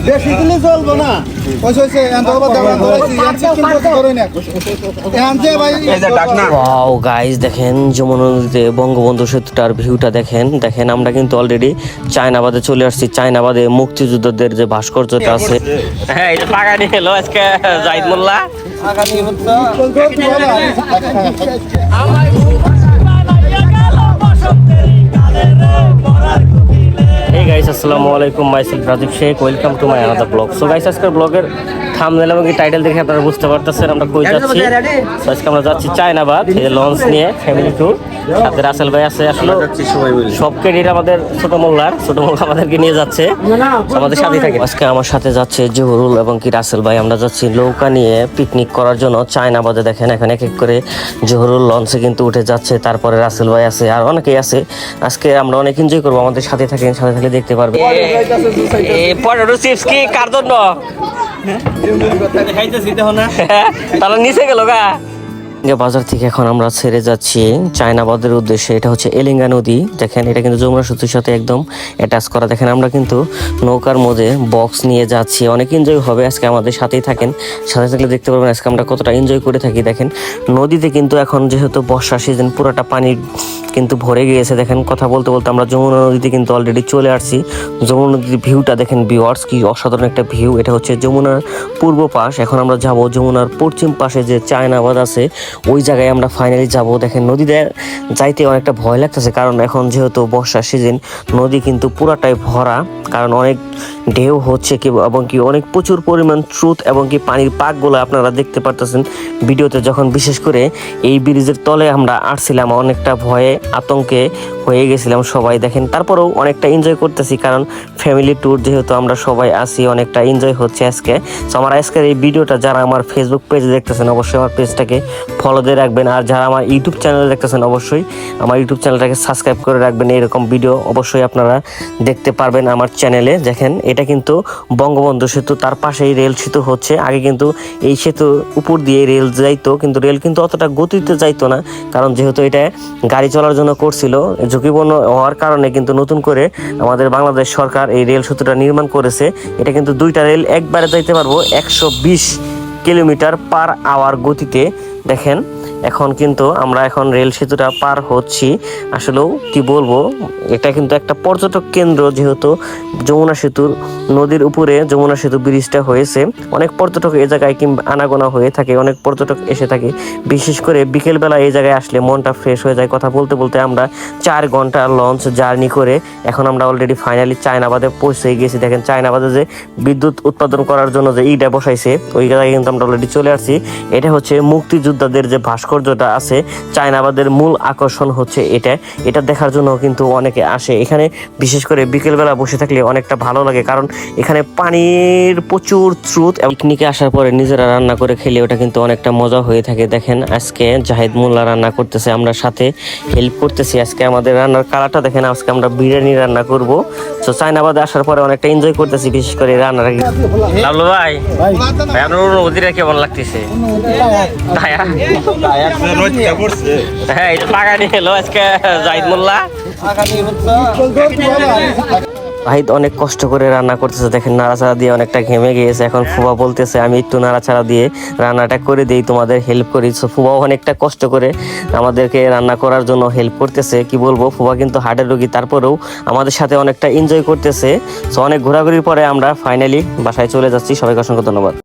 বেশি দিলে চলবো না ওয়াও গাইস দেখেন যমুনা নদীতে বঙ্গবন্ধু সেতুটার ভিউটা দেখেন আমরা কিন্তু অলরেডি চায়নাবাদে চলে আসছি। চায়নাবাদে মুক্তিযোদ্ধাদের যে ভাস্কর্যটা আছে, হ্যাঁ এই যে বাগানি হলো আজকে জাহিদ মোল্লা। Hey guys, আসসালামু আলাইকুম, myself Rajib Sheikh, welcome to my another blog. So guys আজকের ব্লগের থাম্বনেল এবং টাইটেল দেখে আপনারা বুঝতে পারতেছেন আমরা কই যাচ্ছি। সো আজকে আমরা যাচ্ছি চায়নাবাদ, এই লঞ্চ নিয়ে ফ্যামিলি ট্যুর। সাথে রাসেল ভাই আছে, আসলে সব ক্রেডিট আমাদের ছোট মোল্লা আমাদেরকে নিয়ে যাচ্ছে, আমাদের সাথে থাকে। আজকে আমার সাথে যাচ্ছে জহুরুল এবং কি রাসেল ভাই। আমরা যাচ্ছি নৌকা নিয়ে পিকনিক করার জন্য চায়নাবাদে। দেখেন এখন এক এক করে জহুরুল লঞ্চে কিন্তু উঠে যাচ্ছে, তারপরে রাসেল ভাই আছে, আর অনেকেই আছে। আজকে আমরা অনেক এনজয় করবো, আমাদের সাথে থাকেন, সাথে থাকলে দেখতে পারবে। পটেটো চিপস কি কার জন্য? তারা নিচে গেল গা বাজার থেকে। এখন আমরা ছেড়ে যাচ্ছি চায়নাবাদের উদ্দেশ্যে। এটা হচ্ছে এলিঙ্গা নদী। দেখেন এটা কিন্তু যমুনা সেতুর সাথে একদম অ্যাটাচ করা। দেখেন আমরা কিন্তু নৌকার মধ্যে বক্স নিয়ে যাচ্ছি, অনেক এনজয় হবে। আজকে আমাদের সাথেই থাকেন, সাথে থাকলে দেখতে পারবেন আজকে আমরা কতটা এনজয় করে থাকি। দেখেন নদীতে কিন্তু এখন যেহেতু বর্ষা সিজন, পুরোটা পানি কিন্তু ভরে গিয়েছে। দেখেন কথা বলতে বলতে আমরা যমুনা নদীতে কিন্তু অলরেডি চলে আসছি। যমুনা নদীর ভিউটা দেখেন ভিউয়ার্স, কি অসাধারণ একটা ভিউ। এটা হচ্ছে যমুনার পূর্ব পাশ। এখন আমরা যাব যমুনার পশ্চিম পাশে যে চায়নাবাদ আছে, ওই জায়গায় আমরা ফাইনালি যাব। দেখেন নদীতে যাইতে অনেকটা ভয় লাগতেছে, কারণ এখন যেহেতু বর্ষার সিজন, নদী কিন্তু পুরাটাই ভরা, কারণ অনেক ঢেউ হচ্ছে কি এবং কি অনেক প্রচুর পরিমাণ স্রোত এবং কি পানির পাকগুলো আপনারা দেখতে পারতেছেন ভিডিওতে। যখন বিশেষ করে এই ব্রিজের তলে আমরা আসছিলাম, অনেকটা ভয়ে আতঙ্কে হয়ে গেছিলাম সবাই। দেখেন তারপরেও অনেকটা এনজয় করতেছি, কারণ ফ্যামিলি ট্যুর যেহেতু আমরা সবাই আসি, অনেকটা এনজয় হচ্ছে আজকে। তো আমার আজকের এই ভিডিওটা যারা আমার ফেসবুক পেজে দেখতেছেন অবশ্যই আমার পেজটাকে ফলো দিয়ে রাখবেন, আর যারা আমার ইউটিউব চ্যানেলে দেখতেছেন অবশ্যই আমার ইউটিউব চ্যানেলটাকে সাবস্ক্রাইব করে রাখবেন। এরকম ভিডিও অবশ্যই আপনারা দেখতে পারবেন আমার চ্যানেলে। দেখেন এটা কিন্তু বঙ্গবন্ধু সেতু, তার পাশেই রেল সেতু হচ্ছে। আগে কিন্তু এই সেতুর উপর দিয়ে রেল যাইতো, কিন্তু রেল কিন্তু অতটা গতিতে যাইতো না, কারণ যেহেতু এটা গাড়ি চলার জন্য করছিল, ঝুঁকিপূর্ণ হওয়ার কারণে কিন্তু নতুন করে আমাদের বাংলাদেশ সরকার এই রেল সেতুটা নির্মাণ করেছে। এটা কিন্তু দুইটা রেল একবারে যাইতে পারবো 120 কিলোমিটার পার আওয়ার গতিতে। দেখেন এখন কিন্তু আমরা এখন রেল সেতুটা পার হচ্ছি। আসলেও কি বলবো, এটা কিন্তু একটা পর্যটক কেন্দ্র, যেহেতু যমুনা সেতুর নদীর উপরে যমুনা সেতু ব্রিজটা হয়েছে। অনেক পর্যটক এই জায়গায় আনাগোনা হয়ে থাকে, অনেক পর্যটক এসে থাকে। বিশেষ করে বিকেলবেলা এই জায়গায় আসলে মনটা ফ্রেশ হয়ে যায়। কথা বলতে বলতে আমরা 4 ঘন্টা লঞ্চ জার্নি করে এখন আমরা অলরেডি ফাইনালি চায়নাবাদে পৌঁছে গেছি। দেখেন চায়নাবাদে যে বিদ্যুৎ উৎপাদন করার জন্য যে ইটা বসাইছে, ওই জায়গায় কিন্তু আমরা অলরেডি চলে আসছি। এটা হচ্ছে মুক্তিযোদ্ধাদের যে ভাস্কর্যটা আছে, চায়নাবাদের মূল আকর্ষণ হচ্ছে এটা দেখার জন্য কিন্তু অনেকে আসে এখানে। বিশেষ করে বিকেলবেলা বসে থাকলে অনেকটা ভালো লাগে, কারণ এখানে পানির প্রচুর স্রোত। পিকনিকে আসার পরে নিজেরা রান্না করে খেলে ওটা কিন্তু অনেকটা মজা হয়ে থাকে। দেখেন আজকে জাহিদ মোল্লা রান্না করতেছে, আমরা সাথে হেল্প করতেছি। আজকে আমাদের রান্নার কালারটা দেখেন, আজকে আমরা বিরিয়ানি রান্না করব। তো চায়নাবাদে আসার পরে অনেকটা এনজয় করতেছি, বিশেষ করে রান্নাটা। লাভলু ভাই অনুভূতিটা কেমন লাগতেছে? হ্যাঁ এই বাগানি হলো আজকে জাহিদ মোল্লা। জাহিদ অনেক কষ্ট করে রান্না করতেছে। দেখেন নাড়াচাড়া দিয়ে অনেকটা ঘেমে গিয়েছে। এখন ফুবা বলতেছে আমি একটু নাড়াচাড়া দিয়ে রান্নাটা করে দিই, তোমাদের হেল্প করি। সো ফুবাও অনেকটা কষ্ট করে আমাদেরকে রান্না করার জন্য হেল্প করতেছে। কি বলবো, ফুবা কিন্তু হার্টের রোগী, তারপরেও আমাদের সাথে অনেকটা এনজয় করতেছে। সো অনেক ঘোরাঘুরির পরে আমরা ফাইনালি বাসায় চলে যাচ্ছি। সবাইকে অসংখ্য ধন্যবাদ।